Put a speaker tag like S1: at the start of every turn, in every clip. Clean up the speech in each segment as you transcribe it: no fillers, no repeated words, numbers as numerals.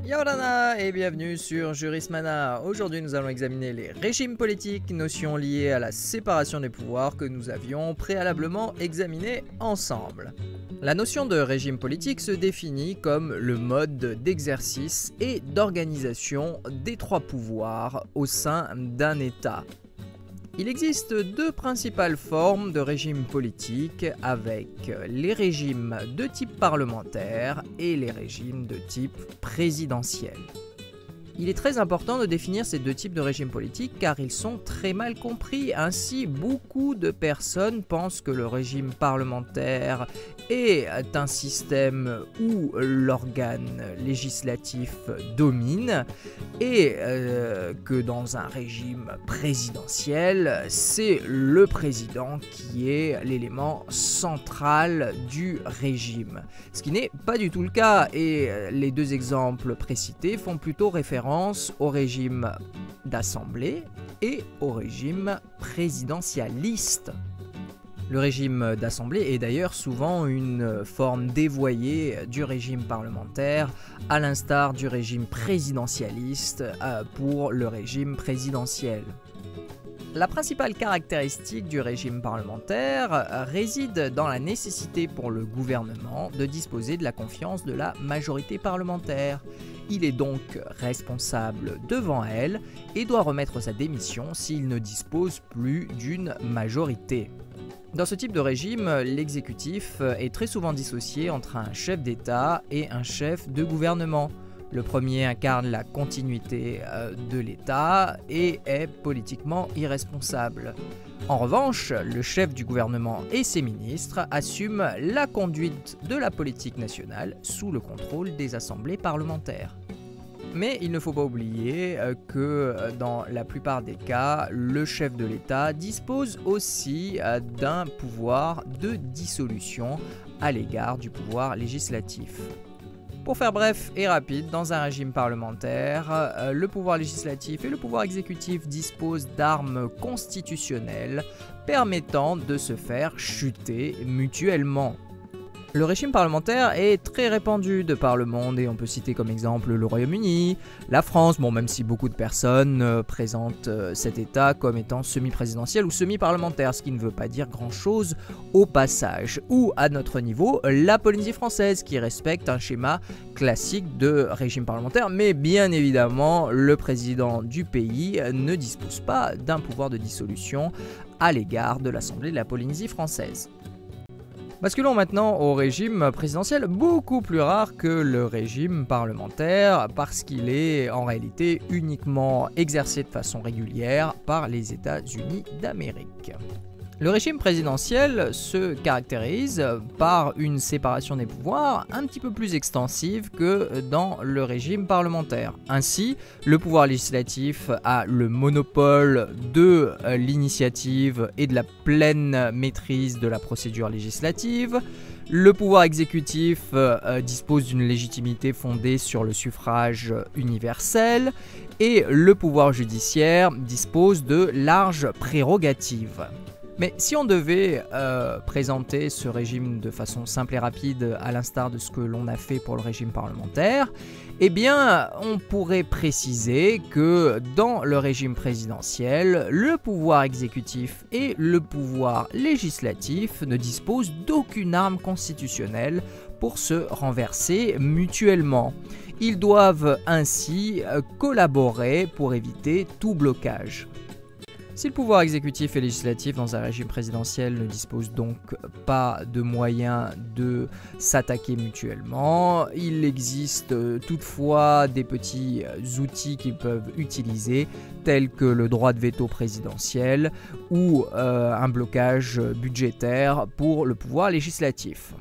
S1: Yaorana et bienvenue sur Jurismana. Aujourd'hui nous allons examiner les régimes politiques, notions liées à la séparation des pouvoirs que nous avions préalablement examinées ensemble. La notion de régime politique se définit comme le mode d'exercice et d'organisation des trois pouvoirs au sein d'un État. Il existe deux principales formes de régime politique avec les régimes de type parlementaire et les régimes de type présidentiel. Il est très important de définir ces deux types de régimes politiques car ils sont très mal compris. Ainsi, beaucoup de personnes pensent que le régime parlementaire est un système où l'organe législatif domine et que dans un régime présidentiel, c'est le président qui est l'élément central du régime. Ce qui n'est pas du tout le cas et les deux exemples précités font plutôt référence au régime d'assemblée et au régime présidentialiste. Le régime d'assemblée est d'ailleurs souvent une forme dévoyée du régime parlementaire, à l'instar du régime présidentialiste pour le régime présidentiel. La principale caractéristique du régime parlementaire réside dans la nécessité pour le gouvernement de disposer de la confiance de la majorité parlementaire. Il est donc responsable devant elle et doit remettre sa démission s'il ne dispose plus d'une majorité. Dans ce type de régime, l'exécutif est très souvent dissocié entre un chef d'État et un chef de gouvernement. Le premier incarne la continuité de l'État et est politiquement irresponsable. En revanche, le chef du gouvernement et ses ministres assument la conduite de la politique nationale sous le contrôle des assemblées parlementaires. Mais il ne faut pas oublier que dans la plupart des cas, le chef de l'État dispose aussi d'un pouvoir de dissolution à l'égard du pouvoir législatif. Pour faire bref et rapide, dans un régime parlementaire, le pouvoir législatif et le pouvoir exécutif disposent d'armes constitutionnelles permettant de se faire chuter mutuellement. Le régime parlementaire est très répandu de par le monde et on peut citer comme exemple le Royaume-Uni, la France, même si beaucoup de personnes présentent cet État comme étant semi-présidentiel ou semi-parlementaire, ce qui ne veut pas dire grand-chose au passage. Ou à notre niveau, la Polynésie française qui respecte un schéma classique de régime parlementaire, mais bien évidemment le président du pays ne dispose pas d'un pouvoir de dissolution à l'égard de l'Assemblée de la Polynésie française. Basculons maintenant au régime présidentiel, beaucoup plus rare que le régime parlementaire parce qu'il est en réalité uniquement exercé de façon régulière par les États-Unis d'Amérique. Le régime présidentiel se caractérise par une séparation des pouvoirs un petit peu plus extensive que dans le régime parlementaire. Ainsi, le pouvoir législatif a le monopole de l'initiative et de la pleine maîtrise de la procédure législative. Le pouvoir exécutif dispose d'une légitimité fondée sur le suffrage universel et le pouvoir judiciaire dispose de larges prérogatives. Mais si on devait présenter ce régime de façon simple et rapide à l'instar de ce que l'on a fait pour le régime parlementaire, eh bien on pourrait préciser que dans le régime présidentiel, le pouvoir exécutif et le pouvoir législatif ne disposent d'aucune arme constitutionnelle pour se renverser mutuellement. Ils doivent ainsi collaborer pour éviter tout blocage. Si le pouvoir exécutif et législatif dans un régime présidentiel ne disposent donc pas de moyens de s'attaquer mutuellement, il existe toutefois des petits outils qu'ils peuvent utiliser, tels que le droit de veto présidentiel ou un blocage budgétaire pour le pouvoir législatif.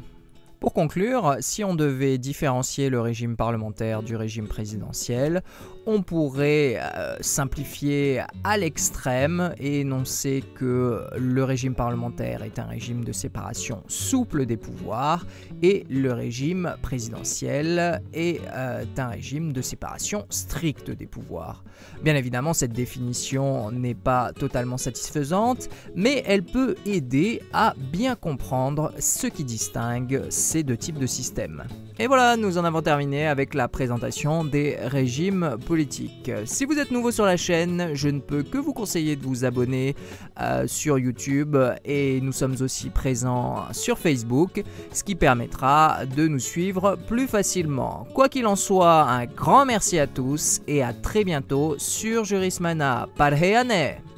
S1: Pour conclure, si on devait différencier le régime parlementaire du régime présidentiel, on pourrait simplifier à l'extrême et énoncer que le régime parlementaire est un régime de séparation souple des pouvoirs et le régime présidentiel est un régime de séparation stricte des pouvoirs. Bien évidemment, cette définition n'est pas totalement satisfaisante, mais elle peut aider à bien comprendre ce qui distingue ces ces deux types de systèmes. Et voilà, nous en avons terminé avec la présentation des régimes politiques. Si vous êtes nouveau sur la chaîne, je ne peux que vous conseiller de vous abonner sur YouTube et nous sommes aussi présents sur Facebook, ce qui permettra de nous suivre plus facilement. Quoi qu'il en soit, un grand merci à tous et à très bientôt sur Jurismana. Parheyane!